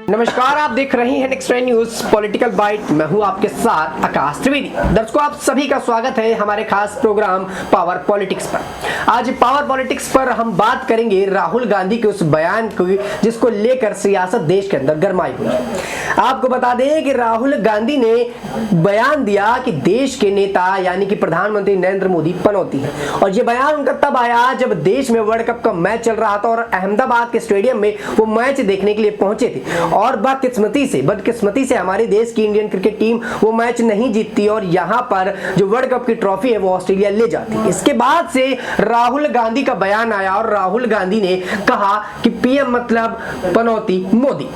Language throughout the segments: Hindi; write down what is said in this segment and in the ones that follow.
नमस्कार, आप देख रहे हैं नेक्स्ट न्यूज पॉलिटिकल बाइट। मैं हूं आपके साथ आकाश त्रिवेदी। दर्शकों, आप सभी का स्वागत है हमारे खास प्रोग्राम पावर पॉलिटिक्स पर। आज पावर पॉलिटिक्स पर हम बात करेंगे राहुल गांधी के उस बयान को जिसको लेकर सियासत देश के अंदर गरमाई हुई। आपको बता दें कि राहुल गांधी ने बयान दिया कि देश के नेता यानी कि प्रधानमंत्री नरेंद्र मोदी पनौती है, और ये बयान उनका तब आया जब देश में वर्ल्ड कप का मैच चल रहा था और अहमदाबाद के स्टेडियम में वो मैच देखने के लिए पहुंचे थे। और बदकिस्मती से हमारे देश की इंडियन क्रिकेट टीम वो मैच नहीं जीतती और यहाँ पर जो वर्ल्ड कप की ट्रॉफी है वो ऑस्ट्रेलिया ले जाती। इसके बाद से राहुल गांधी का बयान आया और राहुल गांधी ने कहा कि पीएम मतलब पनौती मोदी।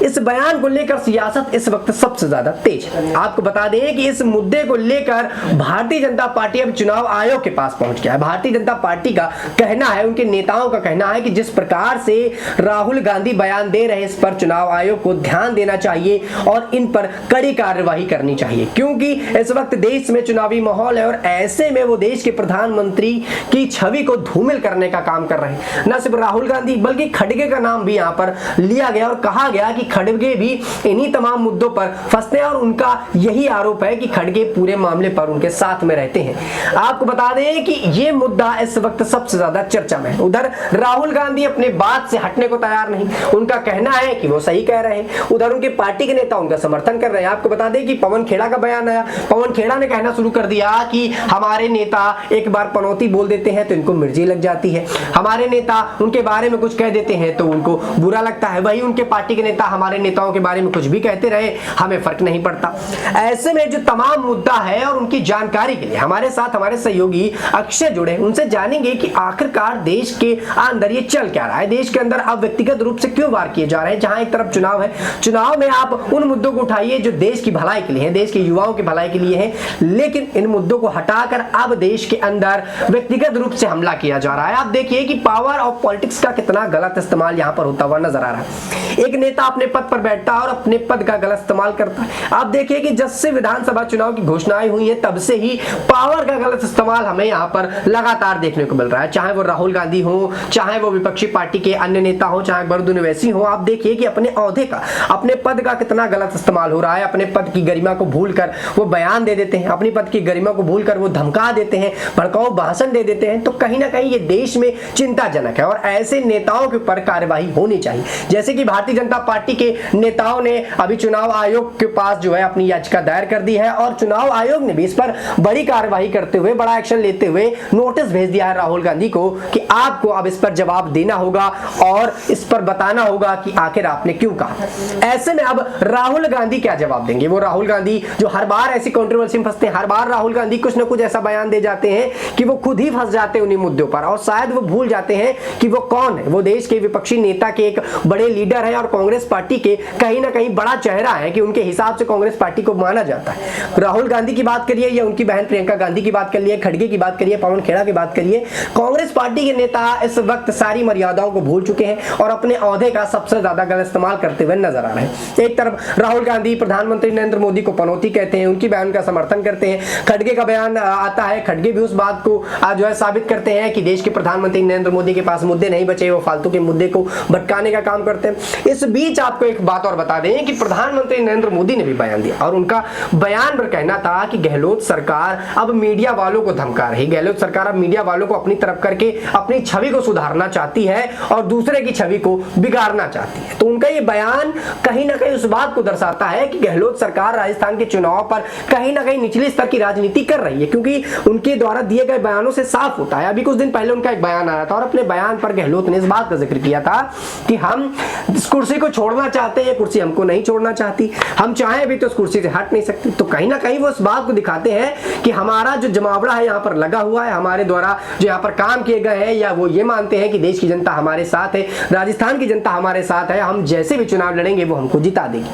इस बयान को लेकर सियासत इस वक्त सबसे ज्यादा तेज है। आपको बता दें कि इस मुद्दे को लेकर भारतीय जनता पार्टी अब चुनाव आयोग के पास पहुंच गया है। भारतीय जनता पार्टी का कहना है, उनके नेताओं का कहना है कि जिस प्रकार से राहुल गांधी बयान दे रहे हैं इस पर चुनाव आयोग को ध्यान देना चाहिए और इन पर कड़ी कार्यवाही करनी चाहिए, क्योंकि इस वक्त देश में चुनावी माहौल है और ऐसे में वो देश के प्रधानमंत्री की छवि को धूमिल करने का काम कर रहे हैं। न सिर्फ राहुल गांधी बल्कि खड़गे का नाम भी यहां पर लिया गया और कहा गया कि खड़गे भी इन्हीं तमाम मुद्दों पर फंसते हैं और उनका यही आरोप है कि खड़गे पूरे मामले पर उनके साथ में रहते हैं। आपको बता दें कि यह मुद्दा इस वक्त सबसे ज्यादा चर्चा में है। उधर राहुल गांधी अपने बात से हटने को तैयार नहीं, उनका कहना है कि वो सही कह रहे हैं। उधर उनके पार्टी के नेता उनका समर्थन कर रहे हैं। आपको बता दें कि पवन खेड़ा का बयान आया। पवन खेड़ा ने कहना शुरू कर दिया कि हमारे नेता एक बार पनौती बोल देते हैं तो इनको मिर्ची लग जाती है, हमारे नेता उनके बारे में कुछ कह देते हैं तो उनको बुरा लगता है, वही उनके पार्टी के नेता हमारे नेताओं के बारे में कुछ भी कहते रहे, हमें फर्क नहीं पड़ता। ऐसे में जो तमाम मुद्दा है और उनकी जानकारी के लिए हमारे साथ हमारे सहयोगी अक्षय जुड़े, उनसे जानेंगे कि आखिरकार देश के अंदर ये चल क्या रहा है, देश के अंदर अब व्यक्तिगत रूप से क्यों वार किए जा रहे हैं। जहां एक तरफ चुनाव है, चुनाव में आप उन मुद्दों को उठाइए जो देश की भलाई के लिए हैं, देश के युवाओं की भलाई के लिए हैं, लेकिन इन मुद्दों को हटाकर अब देश के अंदर व्यक्तिगत रूप से हमला किया जा रहा है। आप देखिए कि पावर ऑफ पॉलिटिक्स का कितना गलत इस्तेमाल यहां पर होता हुआ नजर आ रहा है। एक नेता अपने पद पर बैठता है और अपने पद का गलत इस्तेमाल करता है। आप देखिए कि जब से विधानसभा चुनाव की घोषणाएं हुई है तब से ही पावर का गलत इस्तेमाल हमें यहां पर लगातार देखने को मिल रहा है, चाहे वो राहुल गांधी हो, चाहे वो विपक्षी पार्टी के अन्य नेता हो, चाहे बरदुन वैसी हो। आप देखिए कि अपने औहदे का, अपने पद का कितना गलत इस्तेमाल हो रहा है। अपने पद की गरिमा को भूलकर वो बयान दे देते हैं, अपनी पद की गरिमा को भूलकर वो धमका देते हैं, भड़काऊ भाषण दे देते हैं। तो कहीं ना कहीं ये देश में चिंताजनक है और ऐसे नेताओं के ऊपर कार्यवाही होनी चाहिए। जैसे कि भारतीय जनता पार्टी के नेताओं ने अभी चुनाव आयोग के पास जो है अपनी याचिका दायर कर दी है और चुनाव आयोग ने भी इस पर बड़ी कार्यवाही करते हुए, बड़ा एक्शन लेते हुए नोटिस भेज दिया है राहुल गांधी को कि आपको अब इस पर जवाब देना होगा और इस पर बताना होगा कि आखिर आपने क्यों कहा। ऐसे में अब राहुल गांधी क्या जवाब देंगे। वो राहुल गांधी जो हर बार ऐसी कंट्रोवर्सी में फंसते हैं, हर बार राहुल गांधी कुछ ना कुछ ऐसा बयान दे जाते हैं कि वो खुद ही फंस जाते हैं उन्हीं मुद्दों पर और शायद वो भूल जाते हैं कि वो कौन है। वो देश के विपक्षी नेता के एक बड़े लीडर है और कांग्रेस पार्टी के कहीं ना कहीं बड़ा चेहरा है कि उनके हिसाब से कांग्रेस पार्टी को माना जाता है। राहुल गांधी की बात करिए या उनकी बहन प्रियंका गांधी की बात करिए, खड़गे की बात करिए, पवन खेड़ा की बात करिए, कांग्रेस पार्टी के नेता इस वक्त सारी मर्यादाओं को भूल चुके हैं और अपने औहदे का सबसे ज्यादा गलत इस्तेमाल करते हुए नजर आ रहे हैं। एक तरफ राहुल गांधी प्रधानमंत्री नरेंद्र मोदी को पनौती कहते हैं, उनकी बयान का समर्थन करते हैं। खड़गे का बयान आता है, खड़गे भी उस बात को जो है साबित करते हैं कि देश के प्रधानमंत्री नरेंद्र मोदी के पास मुद्दे नहीं बचे, वो फालतू के मुद्दे को भटकाने का काम करते हैं। इस बीच आपको एक बात और बता दें कि प्रधानमंत्री नरेंद्र मोदी ने भी बयान दिया और उनका बयान पर कहना था कि गहलोत सरकार अब मीडिया वालों को धमका रही, गहलोत सरकार अब मीडिया वालों को अपनी तरफ करके अपनी छवि को सुधारना चाहती है और दूसरे की छवि को बिगाड़ना चाहती है। तो उनका ये बयान कहीं ना कहीं उस बात को दर्शाता है कि गहलोत सरकार राजस्थान के चुनाव पर कहीं ना कहीं निचले स्तर की राजनीति कर रही है, क्योंकि उनके द्वारा दिए गए बयानों से साफ होता है। अभी कुछ दिन पहले उनका एक बयान आया था और अपने बयान पर गहलोत ने इस बात का जिक्र किया था कि हम इस कुर्सी को छोड़ना चाहते हैं, कुर्सी हमको नहीं छोड़ना चाहती, हम चाहें भी तो इस कुर्सी से हट नहीं सकते। तो कहीं ना कहीं वो इस बात को दिखाते हैं कि हमारा जो जमावड़ा है यहाँ पर लगा हुआ है, हमारे द्वारा जो यहाँ पर काम किए गए हैं, या वो ये मानते हैं कि देश की जनता हमारे साथ है, राजस्थान की जनता हमारे साथ है, हम जैसे भी चुनाव लड़ेंगे वो हमको जिता देगी।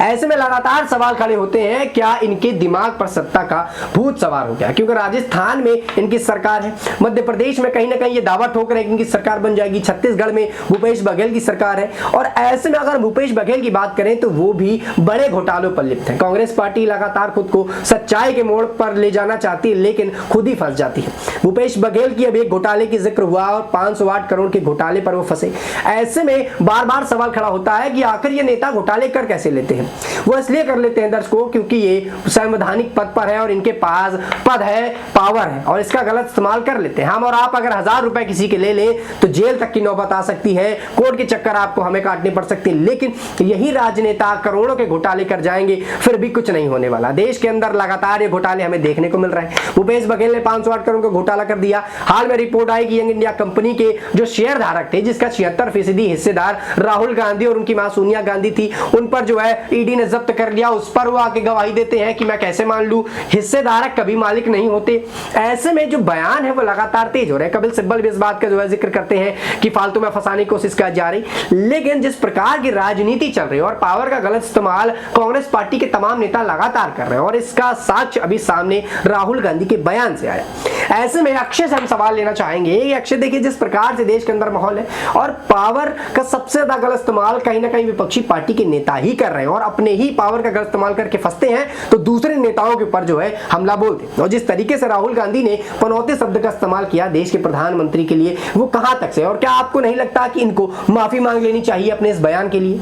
ऐसे में लगातार सवाल खड़े होते हैं, क्या इनके दिमाग पर सत्ता का भूत सवार हो गया? क्योंकि राजस्थान में इनकी सरकार है, मध्य प्रदेश में कहीं ना कहीं ये दावा ठोक रहे हैं कि इनकी सरकार बन जाएगी, छत्तीसगढ़ में भूपेश बघेल की सरकार है। और ऐसे में अगर भूपेश बघेल की बात करें तो वो भी बड़े घोटालों पर लिप्त है। कांग्रेस पार्टी लगातार खुद को सच्चाई के मोड़ पर ले जाना चाहती है, लेकिन खुद ही फंस जाती है। भूपेश बघेल की अब एक घोटाले की जिक्र हुआ और 508 करोड़ के घोटाले पर वो फंसे। ऐसे में बार बार सवाल खड़ा होता है कि आखिर ये नेता घोटाले कर कैसे लेते हैं? वो इसलिए कर लेते हैं दर्शकों क्योंकि ये संवैधानिक पद पर है और इनके पास पद है, पावर है, और इसका गलत इस्तेमाल कर लेते हैं। हम और आप अगर 1000 रुपए किसी के ले लें तो जेल तक की नौबत आ सकती है, कोर्ट के चक्कर आपको हमें काटने पड़ सकते हैं। लेकिन यही राजनेता करोड़ों के घोटाले कर जाएंगे, फिर भी कुछ नहीं होने वाला। देश के अंदर लगातार ये घोटाले हमें देखने को मिल रहे हैं। भूपेश बघेल ने 508 करोड़ का घोटाला कर दिया। हाल में रिपोर्ट आई कि यंग इंडिया कंपनी के जो शेयर धारक थे, जिसका 76% हिस्सेदार राहुल गांधी और उनकी मां सोनिया गांधी थी, उन पर जो है ईडी ने जब्त कर लिया। उस पर वो आके गवाही देते हैं कि मैं कैसे मान लूं, हिस्सेधारक कभी मालिक नहीं होते। ऐसे में जो बयान है वो लगातार तेज हो रहे हैं। कपिल सिब्बल भी इस बात का जो है जिक्र करते हैं कि फालतू में फंसाने की कोशिश की जा रही। लेकिन जिस प्रकार की राजनीति चल रही है और पावर का गलत इस्तेमाल कांग्रेस पार्टी के तमाम नेता लगातार कर रहे हैं, और इसका साक्ष्य अभी सामने राहुल गांधी के बयान से आया। ऐसे में अक्षय से हम सवाल लेना चाहेंगे कि अक्षय देखिए, जिस प्रकार से देश के अंदर माहौल है और पावर का सबसे ज्यादा गलत इस्तेमाल कहीं ना कहीं विपक्षी पार्टी के नेता ही कर रहे हैं, और अपने ही पावर का गलत इस्तेमाल करके फंसते हैं तो दूसरे नेताओं के ऊपर जो है हमला बोलते हैं। और जिस तरीके से राहुल गांधी ने पनौते शब्द का इस्तेमाल किया देश के प्रधानमंत्री के लिए, वो कहां तक से, और क्या आपको नहीं लगता कि इनको माफी मांग लेनी चाहिए अपने इस बयान के लिए?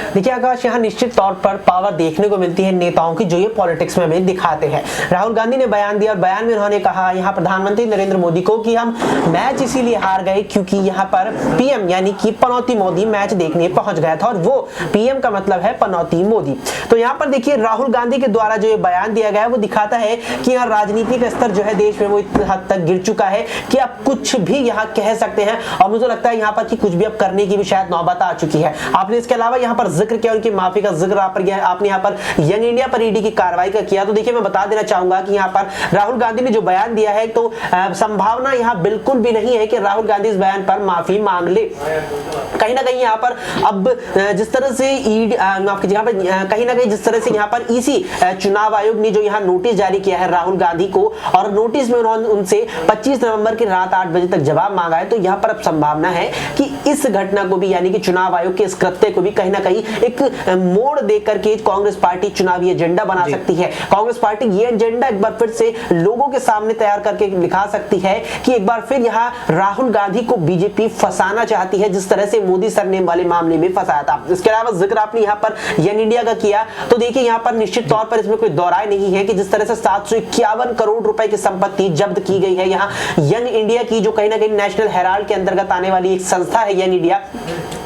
देखिए आकाश, यहाँ निश्चित तौर पर पावर देखने को मिलती है नेताओं की, जो ये पॉलिटिक्स में हमें दिखाते हैं। राहुल गांधी ने बयान दिया और बयान में उन्होंने कहा यहाँ प्रधानमंत्री नरेंद्र मोदी को कि हम मैच इसीलिए हार गए क्योंकि यहाँ पर पीएम यानी कि पनौती मोदी मैच देखने पहुंच गया था, और वो पीएम का मतलब है पनौती मोदी। तो यहाँ पर देखिए राहुल गांधी के द्वारा जो ये बयान दिया गया है वो दिखाता है कि यहाँ राजनीति का स्तर जो है देश में वो इतनी हद तक गिर चुका है कि आप कुछ भी यहाँ कह सकते हैं, और मुझे लगता है यहाँ पर कि कुछ भी अब करने की भी शायद नौबत आ चुकी है। आपने इसके अलावा यहाँ पर जिक्र किया उनकी माफी का जिक्र आपने यहाँ पर यंग इंडिया पर ईडी की कार्रवाई का किया। तो देखिए मैं बता देना चाहूंगा कि यहाँ पर राहुल गांधी ने जो बयान दिया है तो संभावना यहाँ बिल्कुल भी नहीं है कि राहुल गांधी इस बयान पर माफी मांग ले। कहीं ना कहीं यहाँ पर अब जिस तरह से कहीं ना कहीं जिस तरह से यहाँ पर इसी चुनाव आयोग ने जो यहाँ नोटिस जारी किया है राहुल गांधी को, और नोटिस में उन्होंने उनसे 25 नवंबर की रात 8 बजे तक जवाब मांगा है, तो यहाँ पर अब संभावना है कि इस घटना को भी यानी कि चुनाव आयोग के इस कृत्य को भी कहीं ना कहीं एक मोड़ देकर के कांग्रेस पार्टी चुनावी एजेंडा बना सकती है। कांग्रेस पार्टी ये एजेंडा एक बार फिर से लोगों के सामने तैयार करके दिखा सकती है कि एक बार फिर यहाँ राहुल गांधी को बीजेपी फंसाना चाहती है, जिस तरह से मोदी सरनेम वाले मामले में फंसाया था। इसके अलावा जिक्र आपने यहाँ पर यंग इंडिया का किया, तो देखिए यहाँ पर निश्चित तौर पर इसमें कोई दौराय नहीं है कि जिस तरह से 751 करोड़ रुपए की संपत्ति जब्त की गई है यहाँ यंग इंडिया की, जो कहीं ना कहीं नेशनल हेराल्ड के अंतर्गत आने वाली एक संस्था है यंग इंडिया,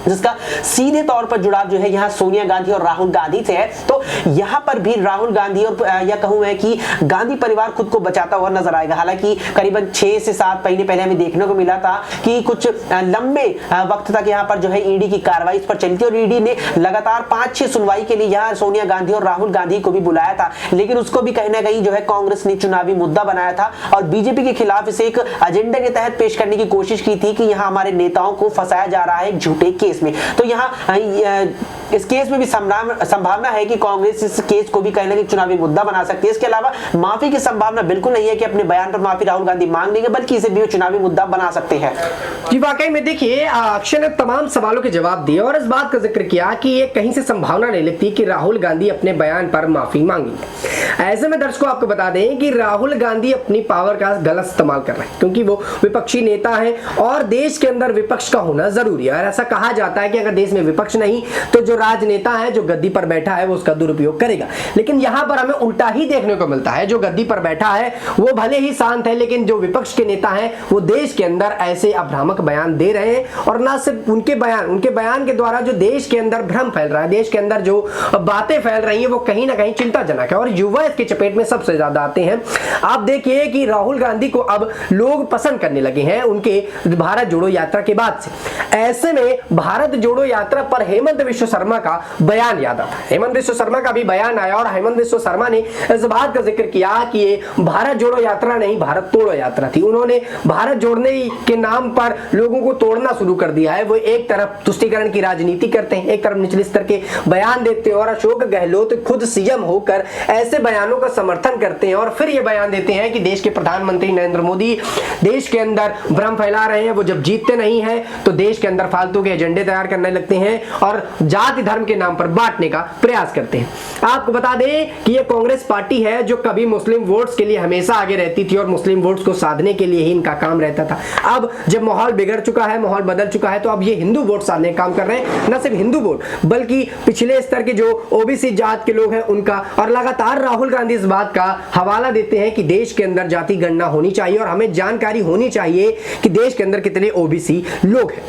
जिसका सीधे तौर पर जुड़ाव जो है यहाँ सोनिया गांधी और राहुल गांधी से है। तो यहाँ पर भी राहुल गांधी और या कहूं मैं कि गांधी परिवार खुद को बचाता हुआ नजर आएगा। हालांकि करीबन 6 से 7 महीने पहले हमें देखने को मिला था कि कुछ लंबे वक्त तक यहाँ पर जो है ईडी की कार्रवाई इस पर चली थी, और ईडी ने लगातार 5-6 सुनवाई के लिए यहाँ सोनिया गांधी और राहुल गांधी को भी बुलाया था, लेकिन उसको भी कहीं ना कहीं जो है कांग्रेस ने चुनावी मुद्दा बनाया था और बीजेपी के खिलाफ इसे एक एजेंडा के तहत पेश करने की कोशिश की थी कि यहाँ हमारे नेताओं को फंसाया जा रहा है झूठे केस में। तो यहाँ इस केस में भी संभावना है कि कांग्रेस इस केस को भी कहीं ना कहीं चुनावी मुद्दा बना सकती है। इसके अलावा माफी की संभावना बिल्कुल नहीं है कि अपने बयान पर माफी राहुल गांधी मांग लेंगे, बल्कि इसे भी चुनावी मुद्दा बना सकते हैं। जी वाकई में देखिए अक्षय ने तमाम सवालों के जवाब दिए और इस बात का जिक्र किया कि ये कहीं से संभावना नहीं लगती कि राहुल गांधी अपने बयान पर माफी मांगी। ऐसे में दर्शकों आपको बता दें कि राहुल गांधी अपनी पावर का गलत इस्तेमाल कर रहे हैं, क्योंकि वो विपक्षी नेता है और देश के अंदर विपक्ष का होना जरूरी है। और ऐसा कहा जाता है कि अगर देश में विपक्ष नहीं तो जो राजनेता है, जो गद्दी पर बैठा है, वो उसका दुरुपयोग करेगा। लेकिन यहां पर हमें उल्टा ही देखने को मिलता है। जो गद्दी पर बैठा है वो भले ही शांत है, लेकिन जो विपक्ष के नेता हैं वो देश के अंदर ऐसे अभ्रामक बयान दे रहे हैं। और ना सिर्फ उनके बयान के द्वारा जो देश के अंदर भ्रम फैल रहा है, देश के अंदर जो बातें फैल रही है वो कहीं ना कहीं चिंताजनक है और युवा इसके चपेट में सबसे ज्यादा आते हैं। आप देखिए कि राहुल गांधी को अब लोग पसंद करने लगे हैं उनके भारत जोड़ो यात्रा के बाद से। ऐसे में भारत जोड़ो यात्रा पर हेमंत विश्व शर्मा शर्मा का बयान याद आता है। हेमंत बिस्वा शर्मा का भी बयान आया और हेमंत बिस्वा शर्मा ने इस बात का जिक्र किया कि ये भारत जोड़ो यात्रा नहीं, भारत तोड़ो यात्रा थी। उन्होंने भारत जोड़ने के नाम पर लोगों को तोड़ना शुरू कर दिया है। वो एक तरफ तुष्टीकरण की राजनीति करते हैं, एक तरफ निचले स्तर के बयान देते हैं और अशोक गहलोत खुद सीएम होकर ऐसे बयानों का समर्थन करते हैं और फिर ये बयान देते हैं कि देश के प्रधानमंत्री नरेंद्र मोदी देश के अंदर भ्रम फैला रहे हैं। वो जब जीतते नहीं है तो देश के अंदर फालतू के एजेंडे तैयार करने लगते हैं और जाति धर्म के नाम पर बांटने का प्रयास करते हैं। आपको बता दें कि ये कांग्रेस पार्टी है जो कभी मुस्लिम वोट्स के लिए हमेशा आगे रहती थी और मुस्लिम वोट्स को साधने के लिए ही इनका काम रहता था। अब जब माहौल बिगड़ चुका है, माहौल बदल चुका है, तो अब ये हिंदू वोट साधने का काम कर रहे हैं। न सिर्फ हिंदू वोट बल्कि पिछले स्तर के जो ओबीसी जात के लोग हैं उनका। और लगातार राहुल गांधी इस बात का हवाला देते हैं कि देश के अंदर जाति गणना होनी चाहिए और हमें जानकारी होनी चाहिए कि देश के अंदर कितने ओबीसी लोग हैं।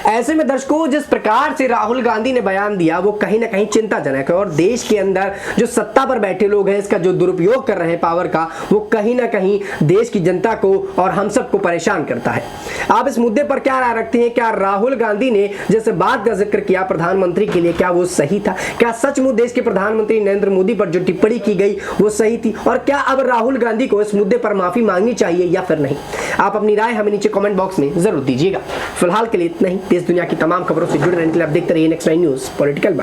ऐसे में दर्शकों, जिस प्रकार से राहुल गांधी ने बयान दिया वो कहीं ना कहीं चिंताजनक है और देश के अंदर जो सत्ता पर बैठे लोग हैं इसका जो दुरुपयोग कर रहे हैं पावर का, वो कहीं ना कहीं देश की जनता को और हम सबको परेशान करता है। आप इस मुद्दे पर क्या राय रखते हैं? क्या राहुल गांधी ने जैसे बात का जिक्र किया प्रधानमंत्री के लिए, क्या वो सही था? क्या सचमुच देश के प्रधानमंत्री नरेंद्र मोदी पर जो टिप्पणी की गई वो सही थी? और क्या अब राहुल गांधी को इस मुद्दे पर माफी मांगनी चाहिए या फिर नहीं? आप अपनी राय हमें नीचे कमेंट बॉक्स में जरूर दीजिएगा। फिलहाल के लिए इतना ही। देश दुनिया की तमाम खबरों से जुड़े रहने के लिए आप देखते रहिए नेक्स्ट 9 न्यूज़ पॉलिटिकल बाइट।